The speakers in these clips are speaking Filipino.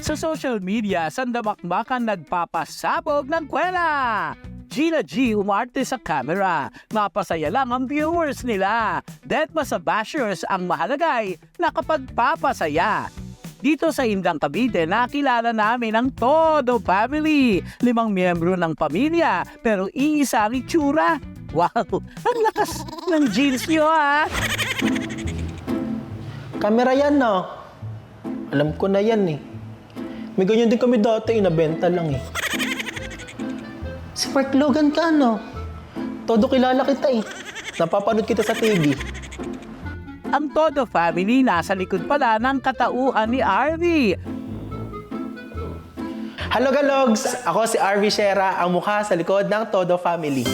Sa social media, sandamakmakan nagpapasabog ng kwela. Gina G umarte sa camera. Mapasaya lang ang viewers nila. Dedma sa bashers ang mahalagay na kapagpapasaya. Dito sa Indang Cavite, nakilala namin ang Todo Family. 5 miyembro ng pamilya, pero iisa ang itsura. Wow, ang lakas ng jeans nyo ha! Camera yan, no? Alam ko na yan, eh. May ganyan din kami dati, nabenta lang, eh. Si Mark Logan ka, no? Todo kilala kita, eh. Napapanood kita sa TV. Ang Todo Family nasa likod pala ng katauhan ni RV. Hello, Galogs! Ako si RV Shera, ang mukha sa likod ng Todo Family.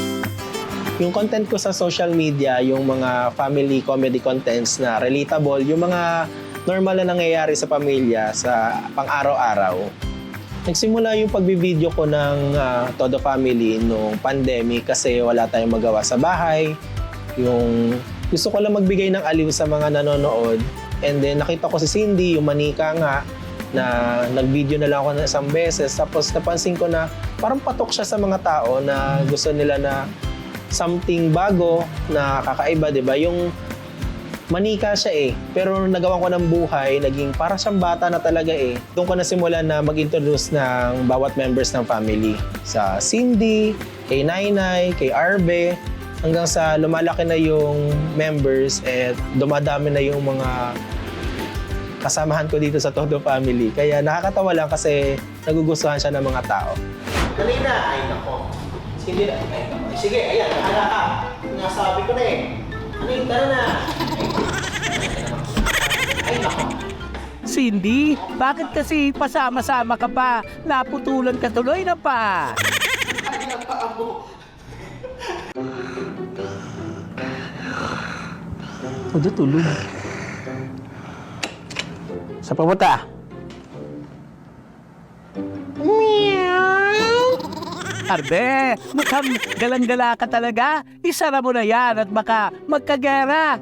Yung content ko sa social media, yung mga family comedy contents na relatable, yung mga normal na nangyayari sa pamilya sa pang-araw-araw. Nagsimula yung pagbibideo ko ng Todo Family nung pandemic kasi wala tayong magawa sa bahay. Yung gusto ko lang magbigay ng aliw sa mga nanonood. And then nakita ko si Cindy, yung manika nga, na nag-video na lang ako ng isang beses. Tapos napansin ko na parang patok siya sa mga tao na gusto nila na something bago na kakaiba, di ba? Yung manika siya eh. Pero nagawa ko ng buhay, naging para siyang bata na talaga eh. Doon ko nasimulan na mag-introduce ng bawat members ng family. Sa Cindy, kay Nainay, kay Arbe, hanggang sa lumalaki na yung members at dumadami na yung mga kasamahan ko dito sa Todo Family. Kaya nakakatawa lang kasi nagugustuhan siya ng mga tao. Kanina, ay nako. Cindy, ay nako. Sige, ayan, nahala ka. Nasabi ko na eh. Ano yung tara na? Ay nako. Cindy, bakit kasi pasama-sama ka pa? Naputulan ka tuloy na pa. Todo tulog. Sa pamunta. Arbe, mukhang galang-gala ka talaga. Isara mo na yan at baka magkagera.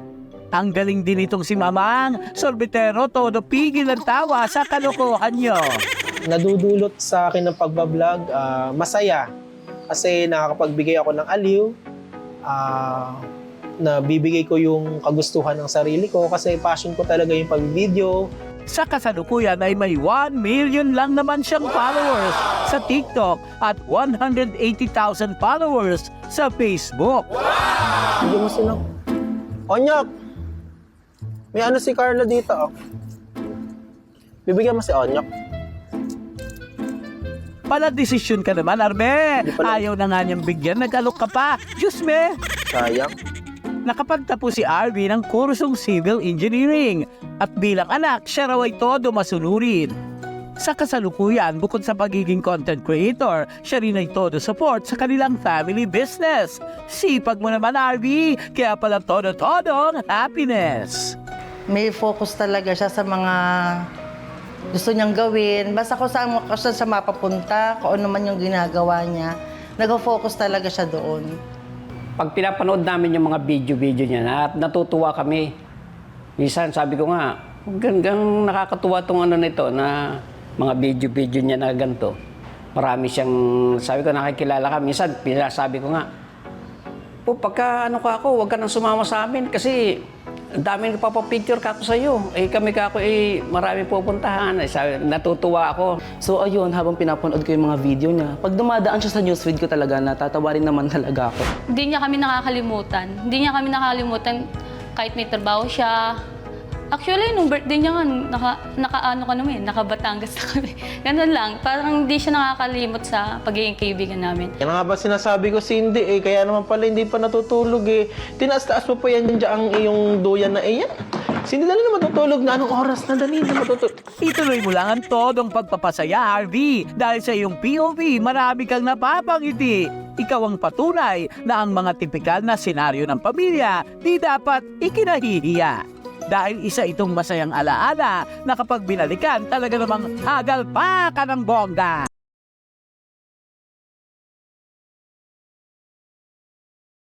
Ang galing din itong si Mamang. Sorbetero, todo pigil ang tawa sa kalokohan nyo. Nadudulot sa akin ng pagbablog, masaya. Kasi nakakapagbigay ako ng aliw. Nabibigay ko yung kagustuhan ng sarili ko kasi passion ko talaga yung pag-video. Sa kasalukuyan ay may 1 million lang naman siyang followers sa TikTok at 180,000 followers sa Facebook. Bigyan mo silang. Onyak! May ano si Carla dito, oh. Bibigyan mo si Onyak. Pala desisyon ka naman, Arbe. Ayaw na nga niyang bigyan, nag-alok ka pa. Diyos me! Sayang. Nakapagtapos si RV ng kursong Civil Engineering at bilang anak, siya raw ay todo masunurin. Sa kasalukuyan, bukod sa pagiging content creator, siya rin ay todo support sa kanilang family business. Sipag mo naman, RV, kaya pala todo-todong happiness. May focus talaga siya sa mga gusto niyang gawin. Basta kung saan siya mapapunta, kung ano man yung ginagawa niya, nag-focus talaga siya doon. Pag pinapanood namin yung mga video-video niya, natutuwa kami. Minsan sabi ko nga, hanggang nakakatuwa tong ano nito na mga video-video niya na ganito. Marami siyang, sabi ko nakikilala ka. Minsan pinasabi ko nga, po pagka ano ka ako, huwag ka nang sumama sa amin kasi ang daming nagpapapicture ka ako sa iyo. Eh kami ka ako marami pupuntahan. Sabi, natutuwa ako. So ayun, habang pinapanood ko yung mga video niya, pag dumadaan siya sa newsfeed ko talaga, natatawarin naman talaga ako. Hindi niya kami nakakalimutan. Hindi niya kami nakakalimutan kahit may trabaho siya. Actually, nung birthday niya nga, naka-Batangas na kami. Ganun lang, parang hindi siya nakakalimot sa pagiging kaibigan namin. Yan nga ba sinasabi ko, Cindy, eh, kaya naman pala hindi pa natutulog eh. Tinaas-taas mo pa yan dyan ang iyong duyan na iyan. Cindy, dali na matutulog na. Anong oras na dali na matutulog? Ituloy mo lang ang todong pagpapasaya, RV. Dahil sa iyong POV, marami kang napapangiti. Ikaw ang patunay na ang mga tipikal na senaryo ng pamilya di dapat ikinahihiya. Dahil isa itong masayang alaala na kapag binalikan talaga namang hagal pa ka ng bongga.